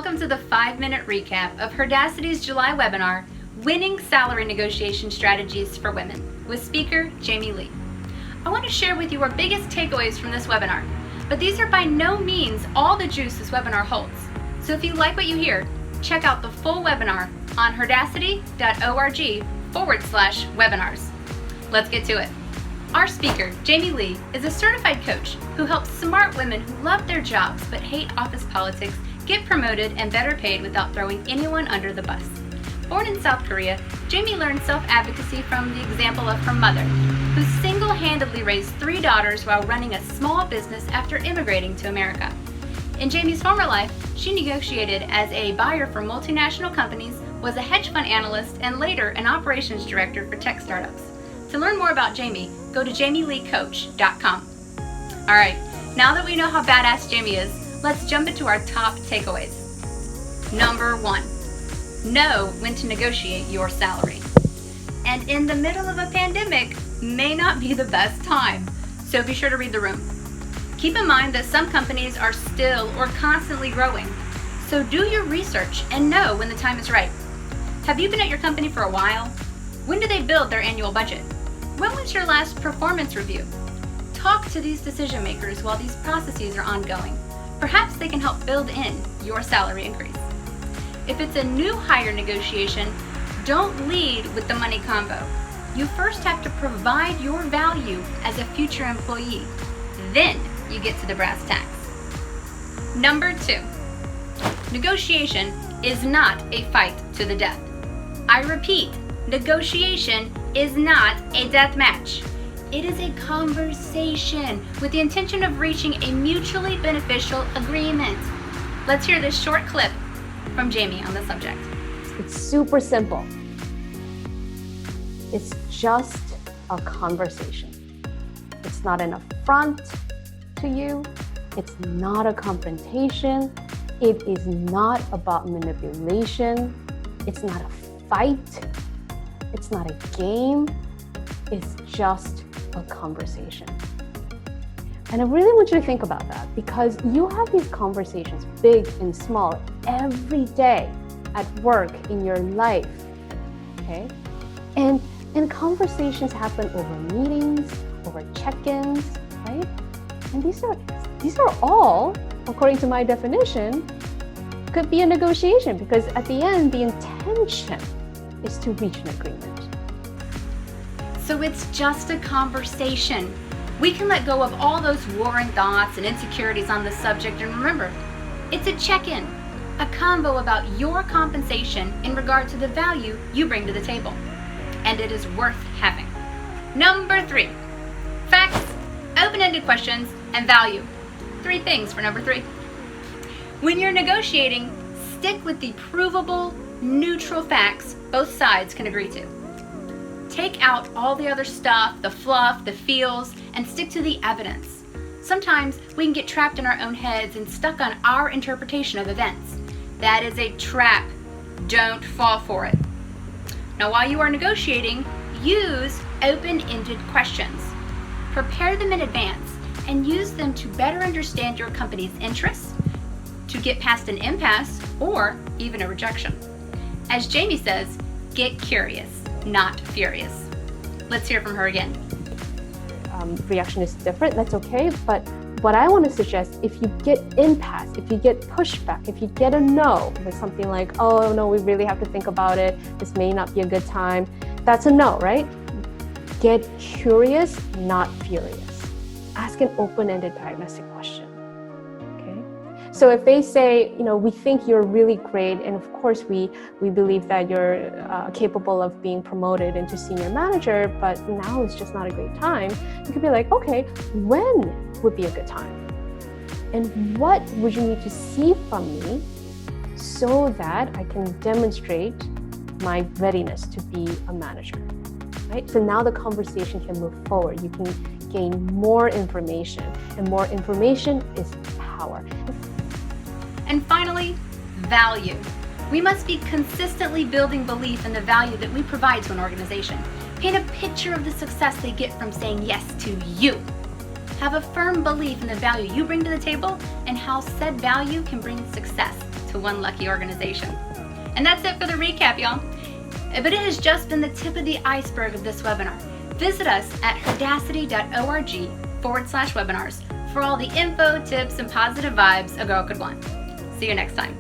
welcome to the 5-minute recap of HERdacity's July webinar, Winning Salary Negotiation Strategies for Women, with speaker Jamie Lee. I want to share with you our biggest takeaways from this webinar, but these are by no means all the juice this webinar holds. So if you like what you hear, check out the full webinar on HERdacity.org/webinars. Let's get to it. Our speaker, Jamie Lee, is a certified coach who helps smart women who love their jobs but hate office politics get promoted and better paid without throwing anyone under the bus. Born in South Korea, Jamie learned self-advocacy from the example of her mother, who single-handedly raised 3 daughters while running a small business after immigrating to America. In Jamie's former life, she negotiated as a buyer for multinational companies, was a hedge fund analyst, and later an operations director for tech startups. To learn more about Jamie, go to jamieleecoach.com. All right, now that we know how badass Jamie is, let's jump into our top takeaways. Number 1, know when to negotiate your salary. And in the middle of a pandemic may not be the best time, so be sure to read the room. Keep in mind that some companies are still or constantly growing, so do your research and know when the time is right. Have you been at your company for a while? When do they build their annual budget? When was your last performance review? Talk to these decision makers while these processes are ongoing. Perhaps they can help build in your salary increase. If it's a new hire negotiation, don't lead with the money combo. You first have to provide your value as a future employee. Then you get to the brass tacks. Number 2, negotiation is not a fight to the death. I repeat, negotiation is not a death match. It is a conversation with the intention of reaching a mutually beneficial agreement. Let's hear this short clip from Jamie on the subject. It's super simple. It's just a conversation. It's not an affront to you. It's not a confrontation. It is not about manipulation. It's not a fight. It's not a game. It's just a conversation. And I really want you to think about that, because you have these conversations, big and small, every day at work, in your life, okay? And conversations happen over meetings, over check-ins, right? And these are all, according to my definition, could be a negotiation, because at the end, the intention is to reach an agreement. So it's just a conversation. We can let go of all those warring thoughts and insecurities on the subject, and remember, it's a check-in, a convo about your compensation in regard to the value you bring to the table. And it is worth having. Number 3, facts, open-ended questions, and value. 3 things for number 3. When you're negotiating, stick with the provable, neutral facts both sides can agree to. Take out all the other stuff, the fluff, the feels, and stick to the evidence. Sometimes we can get trapped in our own heads and stuck on our interpretation of events. That is a trap. Don't fall for it. Now, while you are negotiating, use open-ended questions. Prepare them in advance and use them to better understand your company's interests, to get past an impasse or even a rejection. As Jamie says, get curious, not furious. Let's hear from her again. Reaction is different, that's okay, but what I want to suggest, if you get impasse, if you get pushback, if you get a no, with something like, oh no, we really have to think about it, this may not be a good time, that's a no, right? Get curious, not furious. Ask an open-ended diagnostic question, okay? So if they say, we think you're really great, and of course we believe that you're capable of being promoted into senior manager, but now is just not a great time, you could be like, okay, when would be a good time? And what would you need to see from me so that I can demonstrate my readiness to be a manager, right? So now the conversation can move forward. You can gain more information, and more information is power. And finally, value. We must be consistently building belief in the value that we provide to an organization. Paint a picture of the success they get from saying yes to you. Have a firm belief in the value you bring to the table and how said value can bring success to to one lucky organization. And that's it for the recap, y'all. But it has just been the tip of the iceberg of this webinar. Visit us at HERdacity.org/webinars for all the info, tips, and positive vibes a girl could want. See you next time.